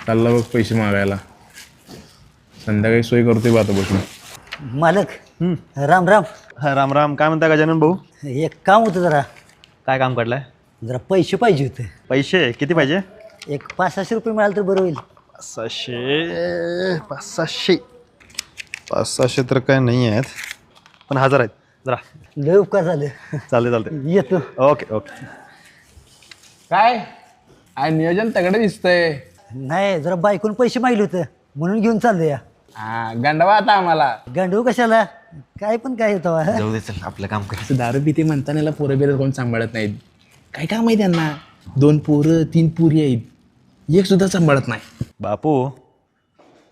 चालला बघ पैसे मागायला. संध्याकाळी सोय करतोय बा आता बसून. मालक राम राम. हा राम राम. काय म्हणता गजानन भाऊ? एक काम होतं जरा. काय काम काढलंय? जरा पैसे पाहिजे होते. पैसे किती पाहिजे? एक 500-600 रुपये मिळाले तर बरं होईल. 500 तर काय नाही आहेत, पण 1000 आहेत. जरा लय उपकार झाले. चालते येतो. Okay okay. काय नियोजन तगडं दिसतंय. नाही जरा बायकून पैसे मागले होते म्हणून घेऊन चाललो या. हा गंडवा आता आम्हाला. गांडू कशाला काय पण काय येतो. जाऊ दे, चल आपलं काम कर. असं दारू पिते म्हणताना पोरं बिरं कोण सांभाळत नाहीत. काय काम आहे त्यांना? 2 पोरं 3 पुरी आहेत, एक सुद्धा सांभाळत नाही. बापू,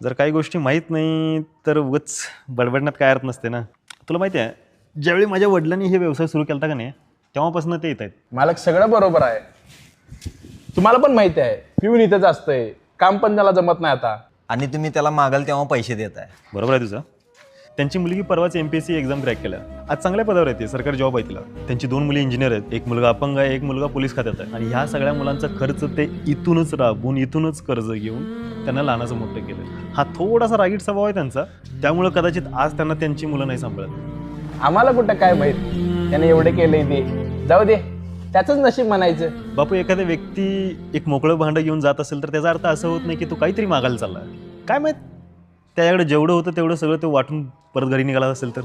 जर काही गोष्टी माहीत नाही तर उगाच बडबडण्यात काय अर्थ नसते ना. तुला माहिती आहे, ज्यावेळी माझ्या वडिलांनी हे व्यवसाय सुरू केला का नाही, तेव्हापासून ते येत आहेत. मालक सगळं बरोबर आहे. तुम्हाला पण माहिती आहे पिऊन इथंच असतंय, काम पण त्याला जमत नाही आता. आणि तुम्ही त्याला मागाल तेव्हा पैसे देत आहे. बरोबर आहे तुझं. त्यांची मुलगी परवाच MPSC एक्झाम क्रॅक केल्या. आज चांगल्या पदावर आहे, सरकारी जॉब आहे तिला. त्यांची 2 मुली इंजिनियर आहेत, एक मुलगा अपंग आहे, एक मुलगा पोलीस खात्यात आहे. आणि ह्या सगळ्या मुलांचा खर्च ते इथूनच राबून इथूनच कर्ज घेऊन त्यांना लहानाचं मोठं केलं. हा थोडासा रागीट स्वभाव आहे त्यांचा, त्यामुळं कदाचित आज त्यांना त्यांची मुलं नाही सांभाळत. आम्हाला कुठं काय माहित त्याने एवढे केलंय ते. जाऊ दे, त्याचंच नशीब म्हणायचं. बापू, एखाद्या व्यक्ती एक मोकळं भांडं घेऊन जात असेल तर त्याचा अर्थ असं होत नाही की तो काहीतरी मागायला चालला. काय माहीत त्याच्याकडे जेवढं होतं तेवढं सगळं ते वाटून परत घरी निघाला असेल तर.